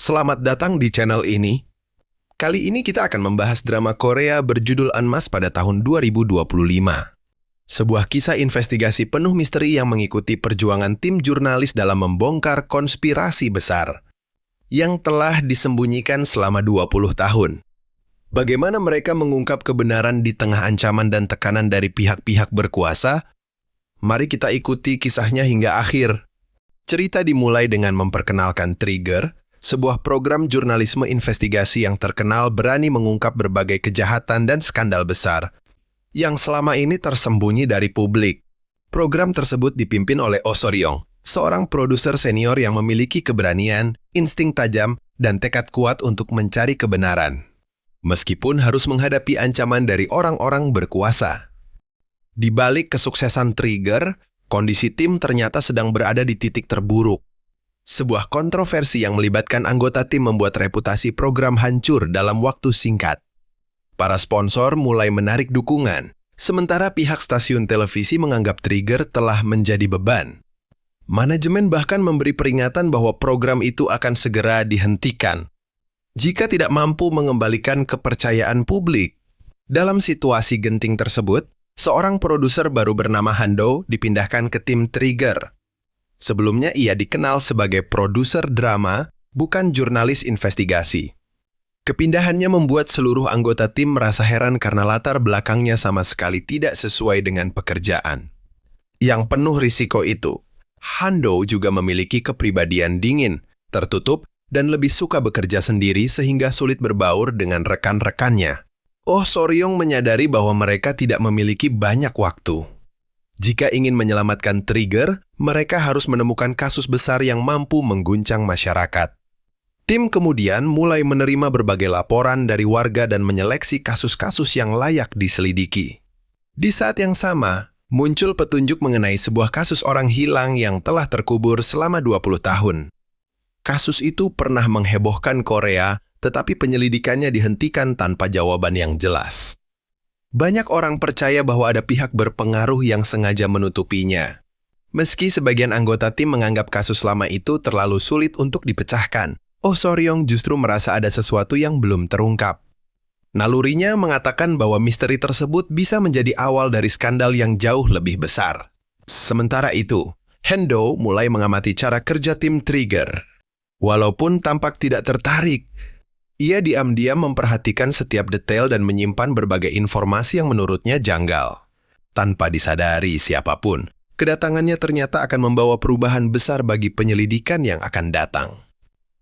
Selamat datang di channel ini. Kali ini kita akan membahas drama Korea berjudul Unmasked pada tahun 2025. Sebuah kisah investigasi penuh misteri yang mengikuti perjuangan tim jurnalis dalam membongkar konspirasi besar yang telah disembunyikan selama 20 tahun. Bagaimana mereka mengungkap kebenaran di tengah ancaman dan tekanan dari pihak-pihak berkuasa? Mari kita ikuti kisahnya hingga akhir. Cerita dimulai dengan memperkenalkan Trigger, sebuah program jurnalisme investigasi yang terkenal berani mengungkap berbagai kejahatan dan skandal besar yang selama ini tersembunyi dari publik. Program tersebut dipimpin oleh Oh So-ryong, seorang produser senior yang memiliki keberanian, insting tajam, dan tekad kuat untuk mencari kebenaran. Meskipun harus menghadapi ancaman dari orang-orang berkuasa. Di balik kesuksesan Trigger, kondisi tim ternyata sedang berada di titik terburuk. Sebuah kontroversi yang melibatkan anggota tim membuat reputasi program hancur dalam waktu singkat. Para sponsor mulai menarik dukungan, sementara pihak stasiun televisi menganggap Trigger telah menjadi beban. Manajemen bahkan memberi peringatan bahwa program itu akan segera dihentikan jika tidak mampu mengembalikan kepercayaan publik. Dalam situasi genting tersebut, seorang produser baru bernama Han-do dipindahkan ke tim Trigger. Sebelumnya ia dikenal sebagai produser drama, bukan jurnalis investigasi. Kepindahannya membuat seluruh anggota tim merasa heran karena latar belakangnya sama sekali tidak sesuai dengan pekerjaan yang penuh risiko itu. Han-do juga memiliki kepribadian dingin, tertutup, dan lebih suka bekerja sendiri sehingga sulit berbaur dengan rekan-rekannya. Oh So-ryong menyadari bahwa mereka tidak memiliki banyak waktu. Jika ingin menyelamatkan Trigger, mereka harus menemukan kasus besar yang mampu mengguncang masyarakat. Tim kemudian mulai menerima berbagai laporan dari warga dan menyeleksi kasus-kasus yang layak diselidiki. Di saat yang sama, muncul petunjuk mengenai sebuah kasus orang hilang yang telah terkubur selama 20 tahun. Kasus itu pernah menghebohkan Korea, tetapi penyelidikannya dihentikan tanpa jawaban yang jelas. Banyak orang percaya bahwa ada pihak berpengaruh yang sengaja menutupinya. Meski sebagian anggota tim menganggap kasus lama itu terlalu sulit untuk dipecahkan, Oh So-ryong justru merasa ada sesuatu yang belum terungkap. Nalurinya mengatakan bahwa misteri tersebut bisa menjadi awal dari skandal yang jauh lebih besar. Sementara itu, Han-do mulai mengamati cara kerja tim Trigger. Walaupun tampak tidak tertarik, ia diam-diam memperhatikan setiap detail dan menyimpan berbagai informasi yang menurutnya janggal. Tanpa disadari siapapun, kedatangannya ternyata akan membawa perubahan besar bagi penyelidikan yang akan datang.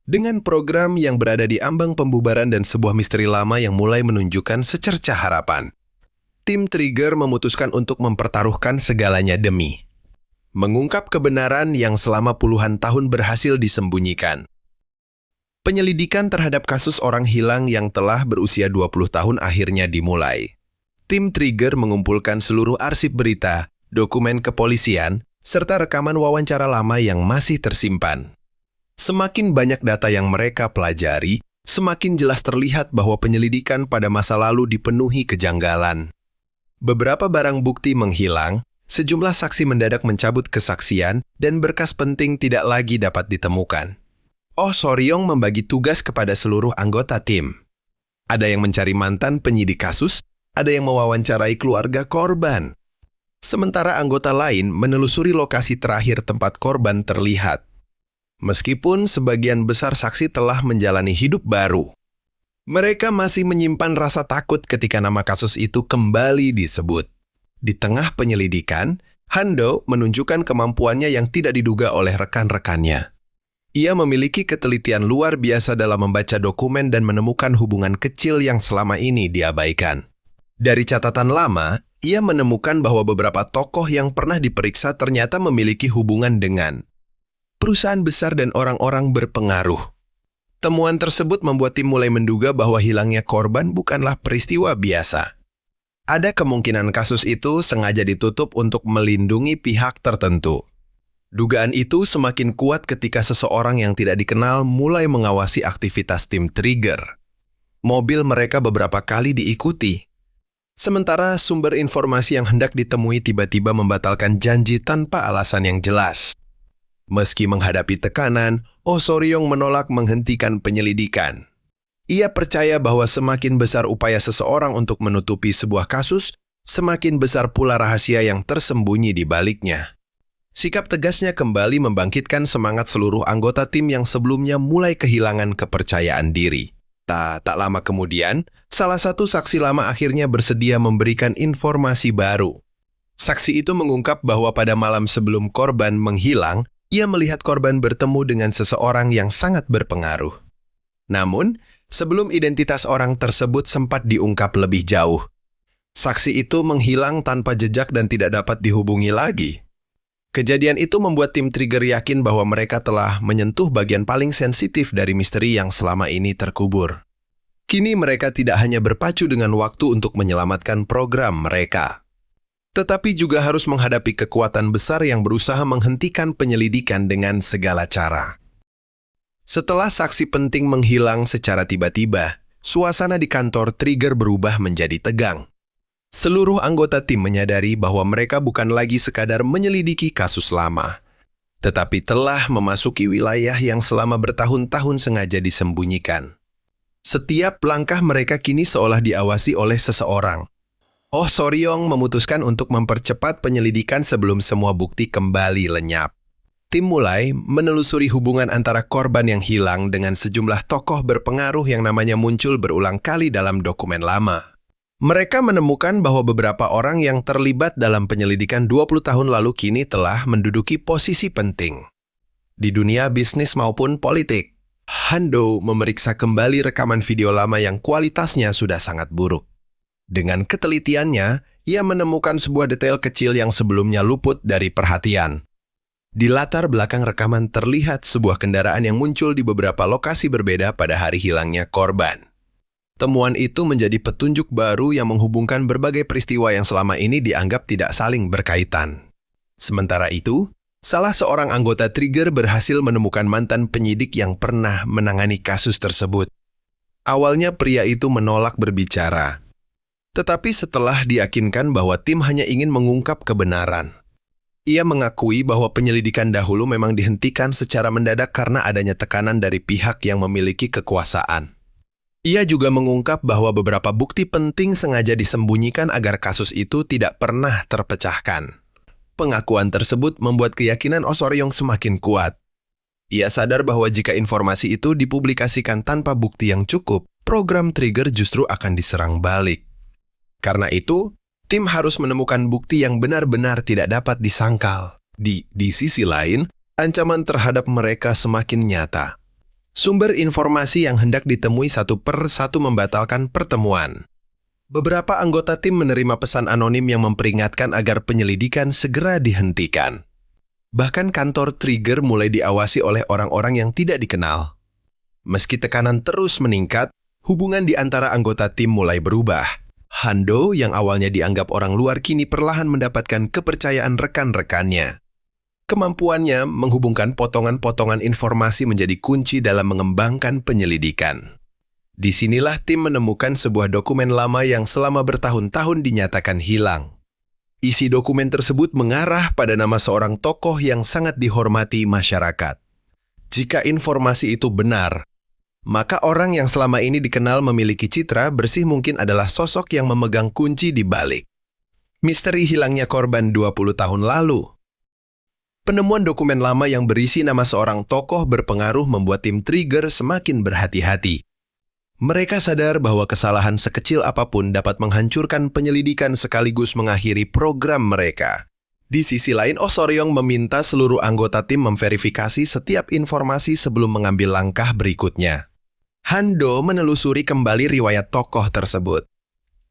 Dengan program yang berada di ambang pembubaran dan sebuah misteri lama yang mulai menunjukkan secercah harapan, tim Trigger memutuskan untuk mempertaruhkan segalanya demi mengungkap kebenaran yang selama puluhan tahun berhasil disembunyikan. Penyelidikan terhadap kasus orang hilang yang telah berusia 20 tahun akhirnya dimulai. Tim Trigger mengumpulkan seluruh arsip berita, dokumen kepolisian, serta rekaman wawancara lama yang masih tersimpan. Semakin banyak data yang mereka pelajari, semakin jelas terlihat bahwa penyelidikan pada masa lalu dipenuhi kejanggalan. Beberapa barang bukti menghilang, sejumlah saksi mendadak mencabut kesaksian, dan berkas penting tidak lagi dapat ditemukan. Oh So-ryong membagi tugas kepada seluruh anggota tim. Ada yang mencari mantan penyidik kasus, ada yang mewawancarai keluarga korban. Sementara anggota lain menelusuri lokasi terakhir tempat korban terlihat. Meskipun sebagian besar saksi telah menjalani hidup baru, mereka masih menyimpan rasa takut ketika nama kasus itu kembali disebut. Di tengah penyelidikan, Han-do menunjukkan kemampuannya yang tidak diduga oleh rekan-rekannya. Ia memiliki ketelitian luar biasa dalam membaca dokumen dan menemukan hubungan kecil yang selama ini diabaikan. Dari catatan lama, ia menemukan bahwa beberapa tokoh yang pernah diperiksa ternyata memiliki hubungan dengan perusahaan besar dan orang-orang berpengaruh. Temuan tersebut membuat tim mulai menduga bahwa hilangnya korban bukanlah peristiwa biasa. Ada kemungkinan kasus itu sengaja ditutup untuk melindungi pihak tertentu. Dugaan itu semakin kuat ketika seseorang yang tidak dikenal mulai mengawasi aktivitas tim Trigger. Mobil mereka beberapa kali diikuti. Sementara sumber informasi yang hendak ditemui tiba-tiba membatalkan janji tanpa alasan yang jelas. Meski menghadapi tekanan, Oh Soryong menolak menghentikan penyelidikan. Ia percaya bahwa semakin besar upaya seseorang untuk menutupi sebuah kasus, semakin besar pula rahasia yang tersembunyi di baliknya. Sikap tegasnya kembali membangkitkan semangat seluruh anggota tim yang sebelumnya mulai kehilangan kepercayaan diri. Tak lama kemudian, salah satu saksi lama akhirnya bersedia memberikan informasi baru. Saksi itu mengungkap bahwa pada malam sebelum korban menghilang, ia melihat korban bertemu dengan seseorang yang sangat berpengaruh. Namun, sebelum identitas orang tersebut sempat diungkap lebih jauh, saksi itu menghilang tanpa jejak dan tidak dapat dihubungi lagi. Kejadian itu membuat tim Trigger yakin bahwa mereka telah menyentuh bagian paling sensitif dari misteri yang selama ini terkubur. Kini mereka tidak hanya berpacu dengan waktu untuk menyelamatkan program mereka, tetapi juga harus menghadapi kekuatan besar yang berusaha menghentikan penyelidikan dengan segala cara. Setelah saksi penting menghilang secara tiba-tiba, suasana di kantor Trigger berubah menjadi tegang. Seluruh anggota tim menyadari bahwa mereka bukan lagi sekadar menyelidiki kasus lama, tetapi telah memasuki wilayah yang selama bertahun-tahun sengaja disembunyikan. Setiap langkah mereka kini seolah diawasi oleh seseorang. Oh Soryong memutuskan untuk mempercepat penyelidikan sebelum semua bukti kembali lenyap. Tim mulai menelusuri hubungan antara korban yang hilang dengan sejumlah tokoh berpengaruh yang namanya muncul berulang kali dalam dokumen lama. Mereka menemukan bahwa beberapa orang yang terlibat dalam penyelidikan 20 tahun lalu kini telah menduduki posisi penting di dunia bisnis maupun politik. Han Do memeriksa kembali rekaman video lama yang kualitasnya sudah sangat buruk. Dengan ketelitiannya, ia menemukan sebuah detail kecil yang sebelumnya luput dari perhatian. Di latar belakang rekaman terlihat sebuah kendaraan yang muncul di beberapa lokasi berbeda pada hari hilangnya korban. Temuan itu menjadi petunjuk baru yang menghubungkan berbagai peristiwa yang selama ini dianggap tidak saling berkaitan. Sementara itu, salah seorang anggota Trigger berhasil menemukan mantan penyidik yang pernah menangani kasus tersebut. Awalnya pria itu menolak berbicara, tetapi setelah diyakinkan bahwa tim hanya ingin mengungkap kebenaran, ia mengakui bahwa penyelidikan dahulu memang dihentikan secara mendadak karena adanya tekanan dari pihak yang memiliki kekuasaan. Ia juga mengungkap bahwa beberapa bukti penting sengaja disembunyikan agar kasus itu tidak pernah terpecahkan. Pengakuan tersebut membuat keyakinan Oh Soryong semakin kuat. Ia sadar bahwa jika informasi itu dipublikasikan tanpa bukti yang cukup, program Trigger justru akan diserang balik. Karena itu, tim harus menemukan bukti yang benar-benar tidak dapat disangkal. Di sisi lain, ancaman terhadap mereka semakin nyata. Sumber informasi yang hendak ditemui satu per satu membatalkan pertemuan. Beberapa anggota tim menerima pesan anonim yang memperingatkan agar penyelidikan segera dihentikan. Bahkan kantor Trigger mulai diawasi oleh orang-orang yang tidak dikenal. Meski tekanan terus meningkat, hubungan di antara anggota tim mulai berubah. Han Do yang awalnya dianggap orang luar kini perlahan mendapatkan kepercayaan rekan-rekannya. Kemampuannya menghubungkan potongan-potongan informasi menjadi kunci dalam mengembangkan penyelidikan. Disinilah tim menemukan sebuah dokumen lama yang selama bertahun-tahun dinyatakan hilang. Isi dokumen tersebut mengarah pada nama seorang tokoh yang sangat dihormati masyarakat. Jika informasi itu benar, maka orang yang selama ini dikenal memiliki citra bersih mungkin adalah sosok yang memegang kunci di balik misteri hilangnya korban 20 tahun lalu. Penemuan dokumen lama yang berisi nama seorang tokoh berpengaruh membuat tim Trigger semakin berhati-hati. Mereka sadar bahwa kesalahan sekecil apapun dapat menghancurkan penyelidikan sekaligus mengakhiri program mereka. Di sisi lain, Oh Soryong meminta seluruh anggota tim memverifikasi setiap informasi sebelum mengambil langkah berikutnya. Han Do menelusuri kembali riwayat tokoh tersebut.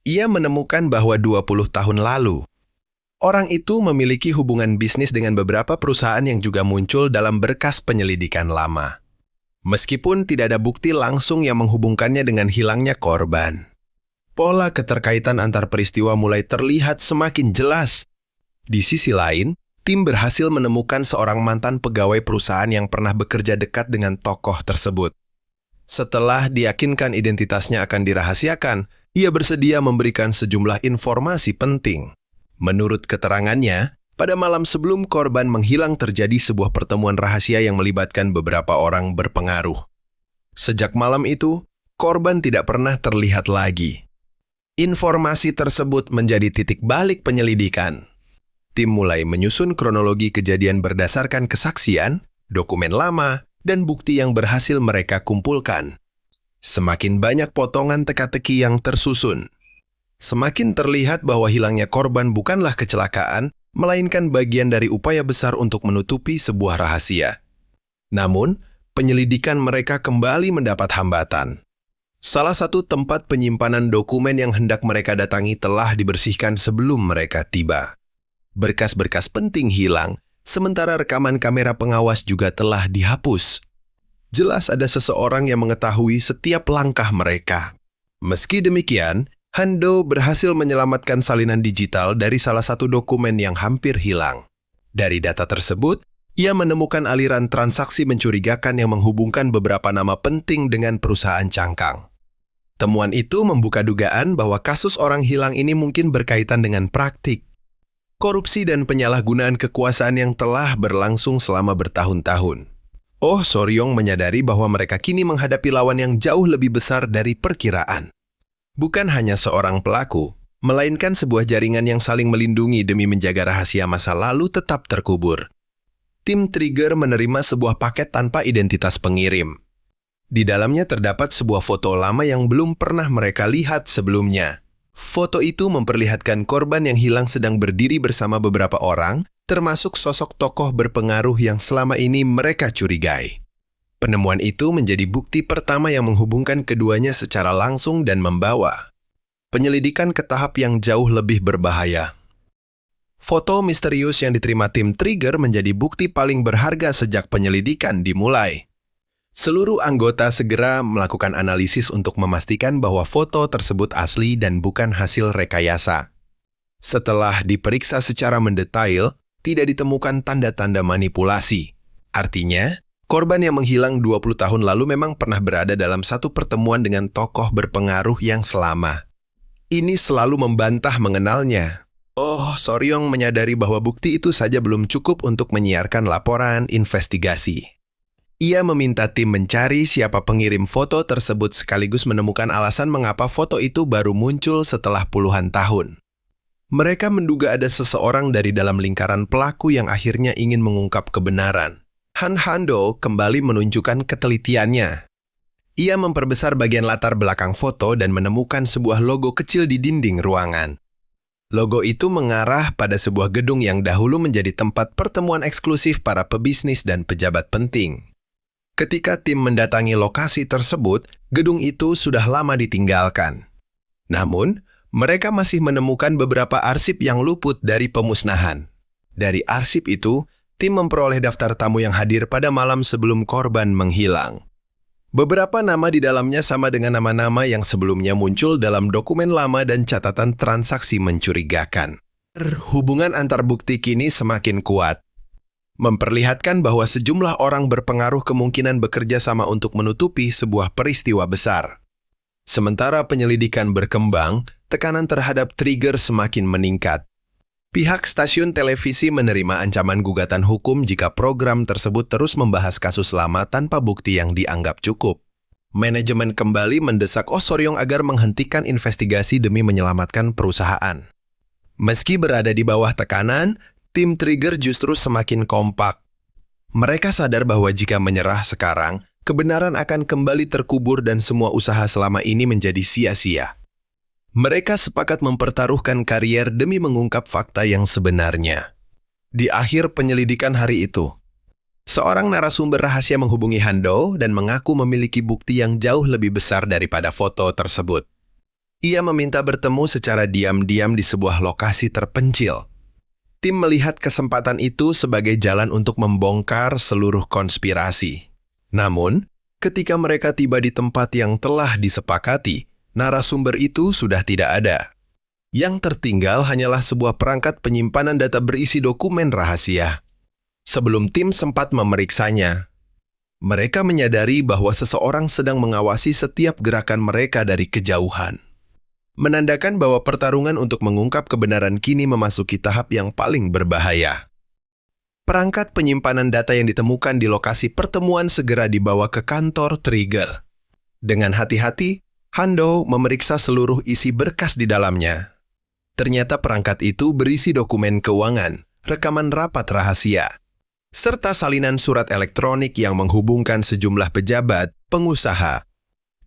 Ia menemukan bahwa 20 tahun lalu, orang itu memiliki hubungan bisnis dengan beberapa perusahaan yang juga muncul dalam berkas penyelidikan lama. Meskipun tidak ada bukti langsung yang menghubungkannya dengan hilangnya korban, pola keterkaitan antar peristiwa mulai terlihat semakin jelas. Di sisi lain, tim berhasil menemukan seorang mantan pegawai perusahaan yang pernah bekerja dekat dengan tokoh tersebut. Setelah diyakinkan identitasnya akan dirahasiakan, ia bersedia memberikan sejumlah informasi penting. Menurut keterangannya, pada malam sebelum korban menghilang terjadi sebuah pertemuan rahasia yang melibatkan beberapa orang berpengaruh. Sejak malam itu, korban tidak pernah terlihat lagi. Informasi tersebut menjadi titik balik penyelidikan. Tim mulai menyusun kronologi kejadian berdasarkan kesaksian, dokumen lama, dan bukti yang berhasil mereka kumpulkan. Semakin banyak potongan teka-teki yang tersusun, semakin terlihat bahwa hilangnya korban bukanlah kecelakaan, melainkan bagian dari upaya besar untuk menutupi sebuah rahasia. Namun, penyelidikan mereka kembali mendapat hambatan. Salah satu tempat penyimpanan dokumen yang hendak mereka datangi telah dibersihkan sebelum mereka tiba. Berkas-berkas penting hilang, sementara rekaman kamera pengawas juga telah dihapus. Jelas ada seseorang yang mengetahui setiap langkah mereka. Meski demikian, Hando berhasil menyelamatkan salinan digital dari salah satu dokumen yang hampir hilang. Dari data tersebut, ia menemukan aliran transaksi mencurigakan yang menghubungkan beberapa nama penting dengan perusahaan cangkang. Temuan itu membuka dugaan bahwa kasus orang hilang ini mungkin berkaitan dengan praktik korupsi dan penyalahgunaan kekuasaan yang telah berlangsung selama bertahun-tahun. Oh Soryong menyadari bahwa mereka kini menghadapi lawan yang jauh lebih besar dari perkiraan. Bukan hanya seorang pelaku, melainkan sebuah jaringan yang saling melindungi demi menjaga rahasia masa lalu tetap terkubur. Tim Trigger menerima sebuah paket tanpa identitas pengirim. Di dalamnya terdapat sebuah foto lama yang belum pernah mereka lihat sebelumnya. Foto itu memperlihatkan korban yang hilang sedang berdiri bersama beberapa orang, termasuk sosok tokoh berpengaruh yang selama ini mereka curigai. Penemuan itu menjadi bukti pertama yang menghubungkan keduanya secara langsung dan membawa penyelidikan ke tahap yang jauh lebih berbahaya. Foto misterius yang diterima tim Trigger menjadi bukti paling berharga sejak penyelidikan dimulai. Seluruh anggota segera melakukan analisis untuk memastikan bahwa foto tersebut asli dan bukan hasil rekayasa. Setelah diperiksa secara mendetail, tidak ditemukan tanda-tanda manipulasi. Artinya, korban yang menghilang 20 tahun lalu memang pernah berada dalam satu pertemuan dengan tokoh berpengaruh yang selama ini selalu membantah mengenalnya. Oh, Soryong menyadari bahwa bukti itu saja belum cukup untuk menyiarkan laporan investigasi. Ia meminta tim mencari siapa pengirim foto tersebut sekaligus menemukan alasan mengapa foto itu baru muncul setelah puluhan tahun. Mereka menduga ada seseorang dari dalam lingkaran pelaku yang akhirnya ingin mengungkap kebenaran. Han Hando kembali menunjukkan ketelitiannya. Ia memperbesar bagian latar belakang foto dan menemukan sebuah logo kecil di dinding ruangan. Logo itu mengarah pada sebuah gedung yang dahulu menjadi tempat pertemuan eksklusif para pebisnis dan pejabat penting. Ketika tim mendatangi lokasi tersebut, gedung itu sudah lama ditinggalkan. Namun, mereka masih menemukan beberapa arsip yang luput dari pemusnahan. Dari arsip itu, tim memperoleh daftar tamu yang hadir pada malam sebelum korban menghilang. Beberapa nama di dalamnya sama dengan nama-nama yang sebelumnya muncul dalam dokumen lama dan catatan transaksi mencurigakan. Hubungan antar bukti kini semakin kuat, memperlihatkan bahwa sejumlah orang berpengaruh kemungkinan bekerja sama untuk menutupi sebuah peristiwa besar. Sementara penyelidikan berkembang, tekanan terhadap Trigger semakin meningkat. Pihak stasiun televisi menerima ancaman gugatan hukum jika program tersebut terus membahas kasus lama tanpa bukti yang dianggap cukup. Manajemen kembali mendesak Oh Soryong agar menghentikan investigasi demi menyelamatkan perusahaan. Meski berada di bawah tekanan, tim Trigger justru semakin kompak. Mereka sadar bahwa jika menyerah sekarang, kebenaran akan kembali terkubur dan semua usaha selama ini menjadi sia-sia. Mereka sepakat mempertaruhkan karier demi mengungkap fakta yang sebenarnya. Di akhir penyelidikan hari itu, seorang narasumber rahasia menghubungi Hando dan mengaku memiliki bukti yang jauh lebih besar daripada foto tersebut. Ia meminta bertemu secara diam-diam di sebuah lokasi terpencil. Tim melihat kesempatan itu sebagai jalan untuk membongkar seluruh konspirasi. Namun, ketika mereka tiba di tempat yang telah disepakati, narasumber itu sudah tidak ada. Yang tertinggal hanyalah sebuah perangkat penyimpanan data berisi dokumen rahasia. Sebelum tim sempat memeriksanya, mereka menyadari bahwa seseorang sedang mengawasi setiap gerakan mereka dari kejauhan. menandakan bahwa pertarungan untuk mengungkap kebenaran kini memasuki tahap yang paling berbahaya. Perangkat penyimpanan data yang ditemukan di lokasi pertemuan segera dibawa ke kantor Trigger. Dengan hati-hati, Hando memeriksa seluruh isi berkas di dalamnya. Ternyata perangkat itu berisi dokumen keuangan, rekaman rapat rahasia, serta salinan surat elektronik yang menghubungkan sejumlah pejabat, pengusaha,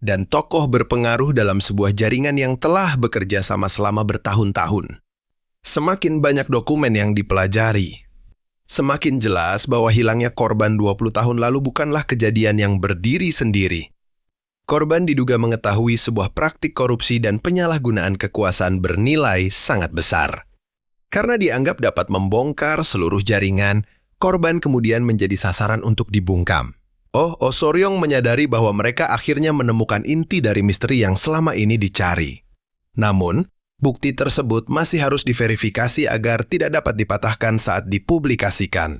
dan tokoh berpengaruh dalam sebuah jaringan yang telah bekerja sama selama bertahun-tahun. Semakin banyak dokumen yang dipelajari, semakin jelas bahwa hilangnya korban 20 tahun lalu bukanlah kejadian yang berdiri sendiri. Korban diduga mengetahui sebuah praktik korupsi dan penyalahgunaan kekuasaan bernilai sangat besar. Karena dianggap dapat membongkar seluruh jaringan, korban kemudian menjadi sasaran untuk dibungkam. Oh Soryong menyadari bahwa mereka akhirnya menemukan inti dari misteri yang selama ini dicari. Namun, bukti tersebut masih harus diverifikasi agar tidak dapat dipatahkan saat dipublikasikan.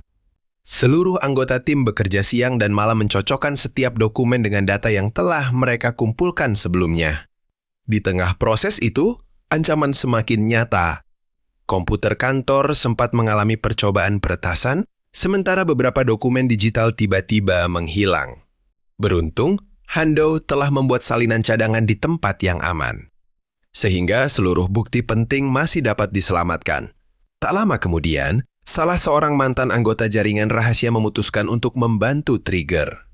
Seluruh anggota tim bekerja siang dan malam mencocokkan setiap dokumen dengan data yang telah mereka kumpulkan sebelumnya. Di tengah proses itu, ancaman semakin nyata. Komputer kantor sempat mengalami percobaan peretasan, sementara beberapa dokumen digital tiba-tiba menghilang. Beruntung, Hando telah membuat salinan cadangan di tempat yang aman, sehingga seluruh bukti penting masih dapat diselamatkan. Tak lama kemudian, salah seorang mantan anggota jaringan rahasia memutuskan untuk membantu Trigger.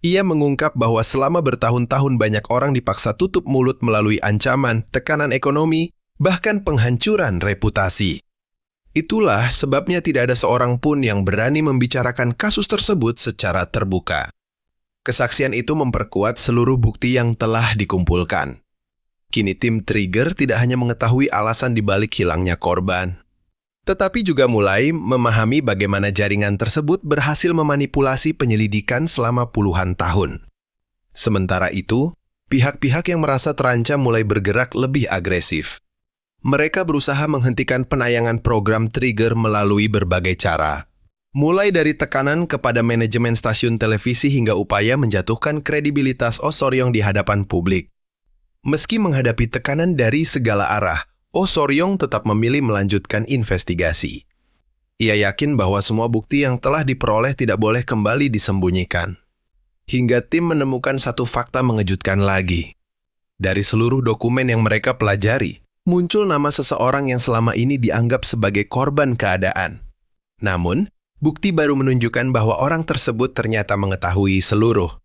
Ia mengungkap bahwa selama bertahun-tahun banyak orang dipaksa tutup mulut melalui ancaman, tekanan ekonomi, bahkan penghancuran reputasi. Itulah sebabnya tidak ada seorang pun yang berani membicarakan kasus tersebut secara terbuka. Kesaksian itu memperkuat seluruh bukti yang telah dikumpulkan. Kini tim Trigger tidak hanya mengetahui alasan dibalik hilangnya korban, tetapi juga mulai memahami bagaimana jaringan tersebut berhasil memanipulasi penyelidikan selama puluhan tahun. Sementara itu, pihak-pihak yang merasa terancam mulai bergerak lebih agresif. Mereka berusaha menghentikan penayangan program Trigger melalui berbagai cara. Mulai dari tekanan kepada manajemen stasiun televisi hingga upaya menjatuhkan kredibilitas Oh Soryong di hadapan publik. Meski menghadapi tekanan dari segala arah, Oh Soryong tetap memilih melanjutkan investigasi. Ia yakin bahwa semua bukti yang telah diperoleh tidak boleh kembali disembunyikan. Hingga tim menemukan satu fakta mengejutkan lagi. Dari seluruh dokumen yang mereka pelajari, muncul nama seseorang yang selama ini dianggap sebagai korban keadaan. Namun, bukti baru menunjukkan bahwa orang tersebut ternyata mengetahui seluruh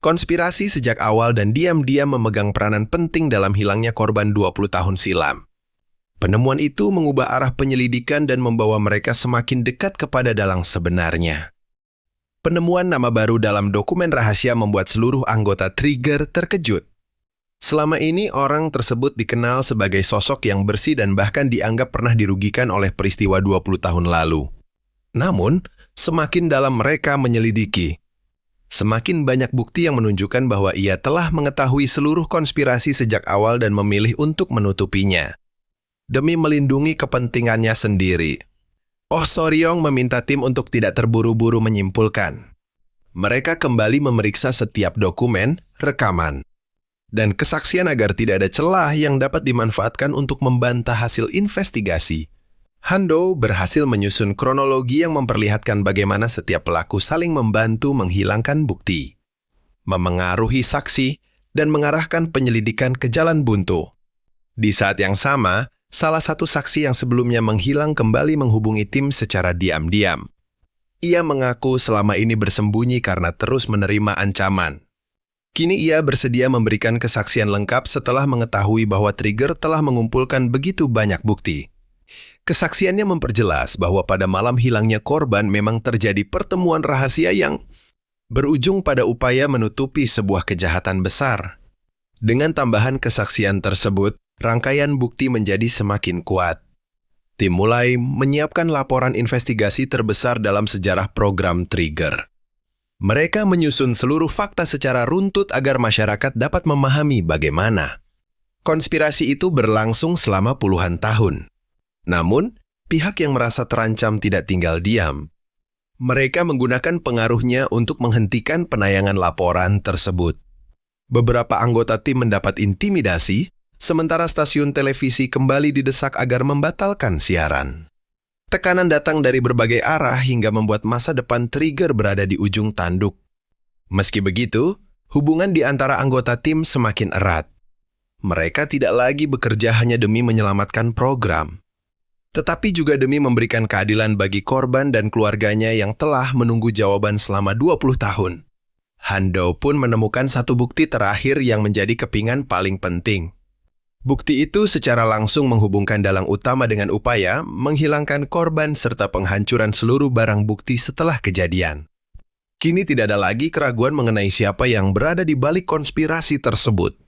konspirasi sejak awal dan diam-diam memegang peranan penting dalam hilangnya korban 20 tahun silam. Penemuan itu mengubah arah penyelidikan dan membawa mereka semakin dekat kepada dalang sebenarnya. Penemuan nama baru dalam dokumen rahasia membuat seluruh anggota Trigger terkejut. Selama ini orang tersebut dikenal sebagai sosok yang bersih dan bahkan dianggap pernah dirugikan oleh peristiwa 20 tahun lalu. Namun, semakin dalam mereka menyelidiki, semakin banyak bukti yang menunjukkan bahwa ia telah mengetahui seluruh konspirasi sejak awal dan memilih untuk menutupinya, demi melindungi kepentingannya sendiri. Oh Soryong meminta tim untuk tidak terburu-buru menyimpulkan. Mereka kembali memeriksa setiap dokumen, rekaman, dan kesaksian agar tidak ada celah yang dapat dimanfaatkan untuk membantah hasil investigasi. Hando berhasil menyusun kronologi yang memperlihatkan bagaimana setiap pelaku saling membantu menghilangkan bukti, memengaruhi saksi, dan mengarahkan penyelidikan ke jalan buntu. Di saat yang sama, salah satu saksi yang sebelumnya menghilang kembali menghubungi tim secara diam-diam. Ia mengaku selama ini bersembunyi karena terus menerima ancaman. Kini ia bersedia memberikan kesaksian lengkap setelah mengetahui bahwa Trigger telah mengumpulkan begitu banyak bukti. Kesaksiannya memperjelas bahwa pada malam hilangnya korban memang terjadi pertemuan rahasia yang berujung pada upaya menutupi sebuah kejahatan besar. Dengan tambahan kesaksian tersebut, rangkaian bukti menjadi semakin kuat. Tim mulai menyiapkan laporan investigasi terbesar dalam sejarah program Trigger. Mereka menyusun seluruh fakta secara runtut agar masyarakat dapat memahami bagaimana konspirasi itu berlangsung selama puluhan tahun. Namun, pihak yang merasa terancam tidak tinggal diam. Mereka menggunakan pengaruhnya untuk menghentikan penayangan laporan tersebut. Beberapa anggota tim mendapat intimidasi, sementara stasiun televisi kembali didesak agar membatalkan siaran. Tekanan datang dari berbagai arah hingga membuat masa depan Trigger berada di ujung tanduk. Meski begitu, hubungan di antara anggota tim semakin erat. Mereka tidak lagi bekerja hanya demi menyelamatkan program, tetapi juga demi memberikan keadilan bagi korban dan keluarganya yang telah menunggu jawaban selama 20 tahun. Hando pun menemukan satu bukti terakhir yang menjadi kepingan paling penting. Bukti itu secara langsung menghubungkan dalang utama dengan upaya menghilangkan korban serta penghancuran seluruh barang bukti setelah kejadian. Kini tidak ada lagi keraguan mengenai siapa yang berada di balik konspirasi tersebut.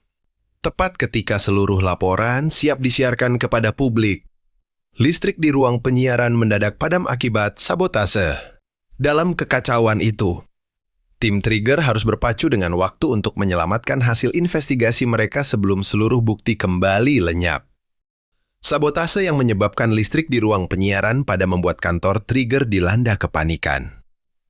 Tepat ketika seluruh laporan siap disiarkan kepada publik, listrik di ruang penyiaran mendadak padam akibat sabotase. Dalam kekacauan itu, tim Trigger harus berpacu dengan waktu untuk menyelamatkan hasil investigasi mereka sebelum seluruh bukti kembali lenyap. Sabotase yang menyebabkan listrik di ruang penyiaran pada membuat kantor Trigger dilanda kepanikan.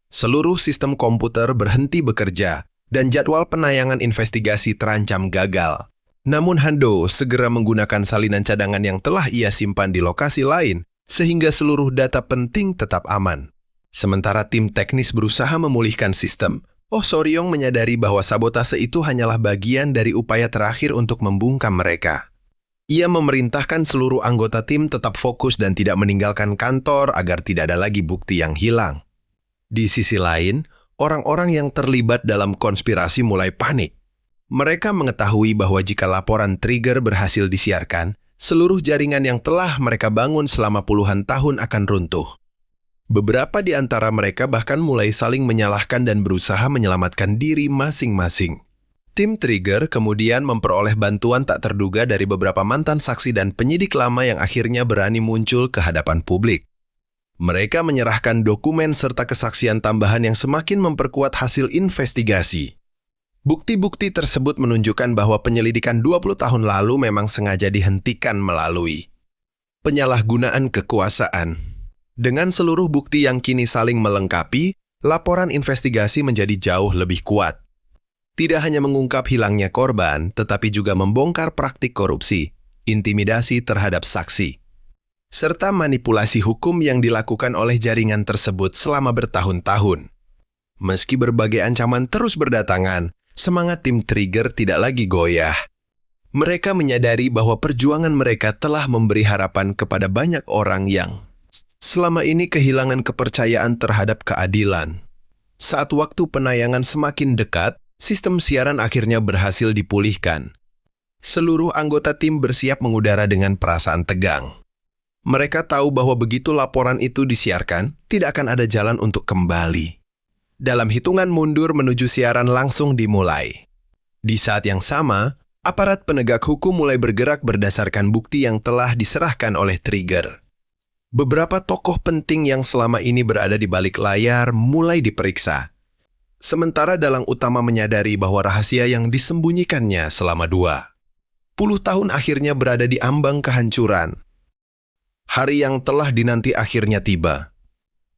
Seluruh sistem komputer berhenti bekerja dan jadwal penayangan investigasi terancam gagal. Namun Hando segera menggunakan salinan cadangan yang telah ia simpan di lokasi lain, sehingga seluruh data penting tetap aman. Sementara tim teknis berusaha memulihkan sistem, Oh Soryong menyadari bahwa sabotase itu hanyalah bagian dari upaya terakhir untuk membungkam mereka. Ia memerintahkan seluruh anggota tim tetap fokus dan tidak meninggalkan kantor agar tidak ada lagi bukti yang hilang. Di sisi lain, orang-orang yang terlibat dalam konspirasi mulai panik. Mereka mengetahui bahwa jika laporan Trigger berhasil disiarkan, seluruh jaringan yang telah mereka bangun selama puluhan tahun akan runtuh. Beberapa di antara mereka bahkan mulai saling menyalahkan dan berusaha menyelamatkan diri masing-masing. Tim Trigger kemudian memperoleh bantuan tak terduga dari beberapa mantan saksi dan penyidik lama yang akhirnya berani muncul ke hadapan publik. Mereka menyerahkan dokumen serta kesaksian tambahan yang semakin memperkuat hasil investigasi. Bukti-bukti tersebut menunjukkan bahwa penyelidikan 20 tahun lalu memang sengaja dihentikan melalui penyalahgunaan kekuasaan. Dengan seluruh bukti yang kini saling melengkapi, laporan investigasi menjadi jauh lebih kuat. Tidak hanya mengungkap hilangnya korban, tetapi juga membongkar praktik korupsi, intimidasi terhadap saksi, serta manipulasi hukum yang dilakukan oleh jaringan tersebut selama bertahun-tahun. Meski berbagai ancaman terus berdatangan, semangat tim Trigger tidak lagi goyah. Mereka menyadari bahwa perjuangan mereka telah memberi harapan kepada banyak orang yang selama ini kehilangan kepercayaan terhadap keadilan. Saat waktu penayangan semakin dekat, sistem siaran akhirnya berhasil dipulihkan. Seluruh anggota tim bersiap mengudara dengan perasaan tegang. Mereka tahu bahwa begitu laporan itu disiarkan, tidak akan ada jalan untuk kembali. Dalam hitungan mundur menuju siaran langsung dimulai. Di saat yang sama, aparat penegak hukum mulai bergerak berdasarkan bukti yang telah diserahkan oleh Trigger. Beberapa tokoh penting yang selama ini berada di balik layar mulai diperiksa. Sementara dalang utama menyadari bahwa rahasia yang disembunyikannya selama 20 tahun akhirnya berada di ambang kehancuran. Hari yang telah dinanti akhirnya tiba.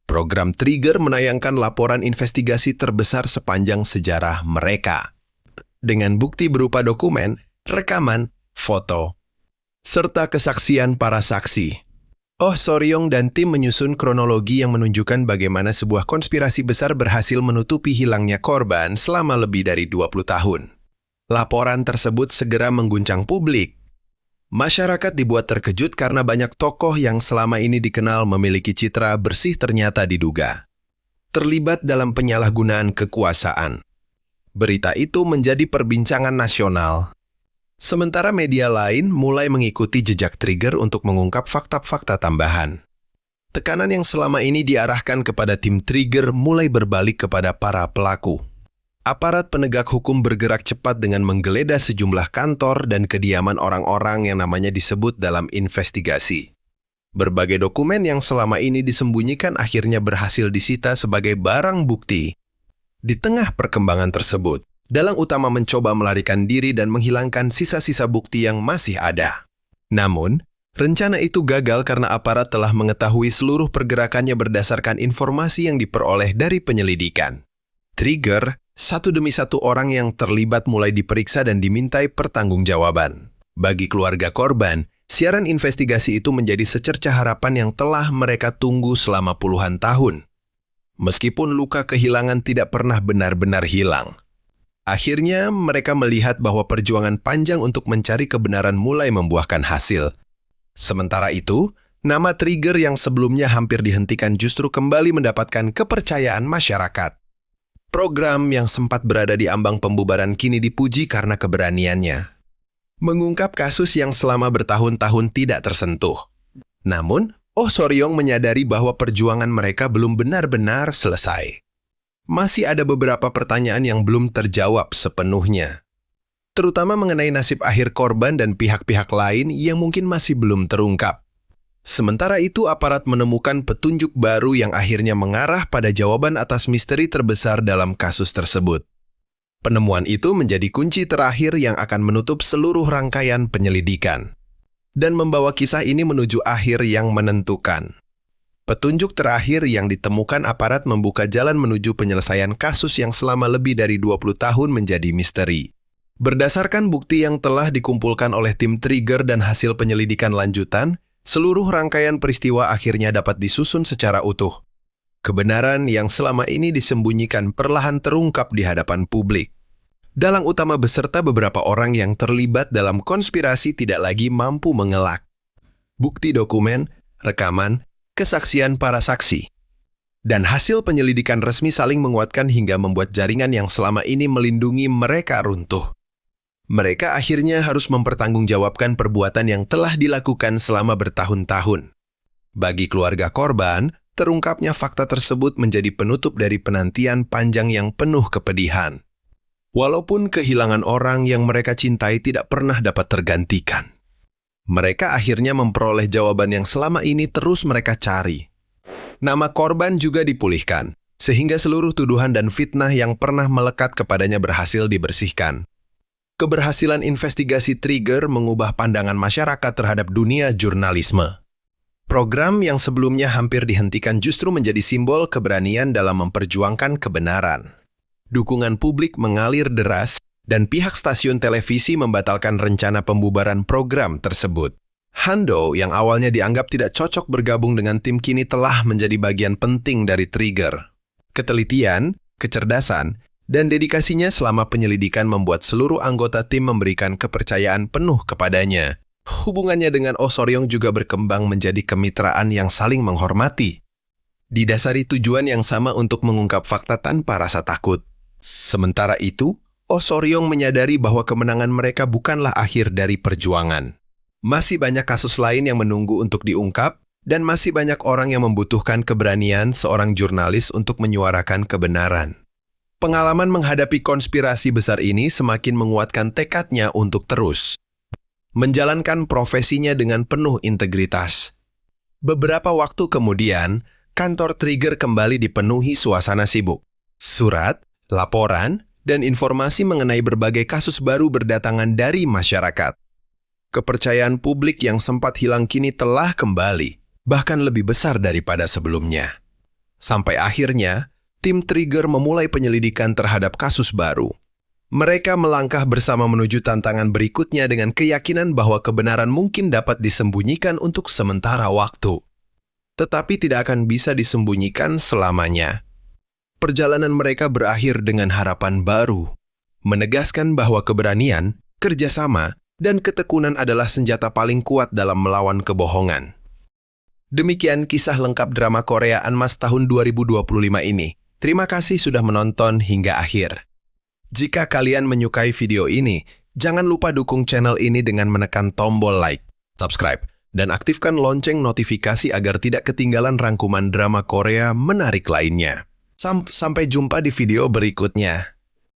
Program Trigger menayangkan laporan investigasi terbesar sepanjang sejarah mereka. Dengan bukti berupa dokumen, rekaman, foto, serta kesaksian para saksi. Oh Soryong dan tim menyusun kronologi yang menunjukkan bagaimana sebuah konspirasi besar berhasil menutupi hilangnya korban selama lebih dari 20 tahun. Laporan tersebut segera mengguncang publik. Masyarakat dibuat terkejut karena banyak tokoh yang selama ini dikenal memiliki citra bersih ternyata diduga terlibat dalam penyalahgunaan kekuasaan. Berita itu menjadi perbincangan nasional. Sementara media lain mulai mengikuti jejak Trigger untuk mengungkap fakta-fakta tambahan. Tekanan yang selama ini diarahkan kepada tim Trigger mulai berbalik kepada para pelaku. Aparat penegak hukum bergerak cepat dengan menggeledah sejumlah kantor dan kediaman orang-orang yang namanya disebut dalam investigasi. Berbagai dokumen yang selama ini disembunyikan akhirnya berhasil disita sebagai barang bukti. Di tengah perkembangan tersebut, dalang utama mencoba melarikan diri dan menghilangkan sisa-sisa bukti yang masih ada. Namun, rencana itu gagal karena aparat telah mengetahui seluruh pergerakannya berdasarkan informasi yang diperoleh dari penyelidikan. Trigger, satu demi satu orang yang terlibat mulai diperiksa dan dimintai pertanggungjawaban. Bagi keluarga korban, siaran investigasi itu menjadi secerca harapan yang telah mereka tunggu selama puluhan tahun. Meskipun luka kehilangan tidak pernah benar-benar hilang. Akhirnya, mereka melihat bahwa perjuangan panjang untuk mencari kebenaran mulai membuahkan hasil. Sementara itu, nama Trigger yang sebelumnya hampir dihentikan justru kembali mendapatkan kepercayaan masyarakat. Program yang sempat berada di ambang pembubaran kini dipuji karena keberaniannya. Mengungkap kasus yang selama bertahun-tahun tidak tersentuh. Namun, Oh Soryong menyadari bahwa perjuangan mereka belum benar-benar selesai. Masih ada beberapa pertanyaan yang belum terjawab sepenuhnya. Terutama mengenai nasib akhir korban dan pihak-pihak lain yang mungkin masih belum terungkap. Sementara itu, aparat menemukan petunjuk baru yang akhirnya mengarah pada jawaban atas misteri terbesar dalam kasus tersebut. Penemuan itu menjadi kunci terakhir yang akan menutup seluruh rangkaian penyelidikan dan membawa kisah ini menuju akhir yang menentukan. Petunjuk terakhir yang ditemukan aparat membuka jalan menuju penyelesaian kasus yang selama lebih dari 20 tahun menjadi misteri. Berdasarkan bukti yang telah dikumpulkan oleh tim Trigger dan hasil penyelidikan lanjutan, seluruh rangkaian peristiwa akhirnya dapat disusun secara utuh. Kebenaran yang selama ini disembunyikan perlahan terungkap di hadapan publik. Dalang utama beserta beberapa orang yang terlibat dalam konspirasi tidak lagi mampu mengelak. Bukti dokumen, rekaman, kesaksian para saksi, dan hasil penyelidikan resmi saling menguatkan hingga membuat jaringan yang selama ini melindungi mereka runtuh. Mereka akhirnya harus mempertanggungjawabkan perbuatan yang telah dilakukan selama bertahun-tahun. Bagi keluarga korban, terungkapnya fakta tersebut menjadi penutup dari penantian panjang yang penuh kepedihan. Walaupun kehilangan orang yang mereka cintai tidak pernah dapat tergantikan. Mereka akhirnya memperoleh jawaban yang selama ini terus mereka cari. Nama korban juga dipulihkan, sehingga seluruh tuduhan dan fitnah yang pernah melekat kepadanya berhasil dibersihkan. Keberhasilan investigasi Trigger mengubah pandangan masyarakat terhadap dunia jurnalisme. Program yang sebelumnya hampir dihentikan justru menjadi simbol keberanian dalam memperjuangkan kebenaran. Dukungan publik mengalir deras, dan pihak stasiun televisi membatalkan rencana pembubaran program tersebut. Hando yang awalnya dianggap tidak cocok bergabung dengan tim kini telah menjadi bagian penting dari Trigger. Ketelitian, kecerdasan, dan dedikasinya selama penyelidikan membuat seluruh anggota tim memberikan kepercayaan penuh kepadanya. Hubungannya dengan Oh Soryong juga berkembang menjadi kemitraan yang saling menghormati. Didasari tujuan yang sama untuk mengungkap fakta tanpa rasa takut. Sementara itu, Oh Soryong menyadari bahwa kemenangan mereka bukanlah akhir dari perjuangan. Masih banyak kasus lain yang menunggu untuk diungkap, dan masih banyak orang yang membutuhkan keberanian seorang jurnalis untuk menyuarakan kebenaran. Pengalaman menghadapi konspirasi besar ini semakin menguatkan tekadnya untuk terus menjalankan profesinya dengan penuh integritas. Beberapa waktu kemudian, kantor Trigger kembali dipenuhi suasana sibuk. Surat, laporan, dan informasi mengenai berbagai kasus baru berdatangan dari masyarakat. Kepercayaan publik yang sempat hilang kini telah kembali, bahkan lebih besar daripada sebelumnya. Sampai akhirnya, tim Trigger memulai penyelidikan terhadap kasus baru. Mereka melangkah bersama menuju tantangan berikutnya dengan keyakinan bahwa kebenaran mungkin dapat disembunyikan untuk sementara waktu. Tetapi tidak akan bisa disembunyikan selamanya. Perjalanan mereka berakhir dengan harapan baru, menegaskan bahwa keberanian, kerjasama, dan ketekunan adalah senjata paling kuat dalam melawan kebohongan. Demikian kisah lengkap drama Korea Unmasked tahun 2025 ini. Terima kasih sudah menonton hingga akhir. Jika kalian menyukai video ini, jangan lupa dukung channel ini dengan menekan tombol like, subscribe, dan aktifkan lonceng notifikasi agar tidak ketinggalan rangkuman drama Korea menarik lainnya. Sampai jumpa di video berikutnya.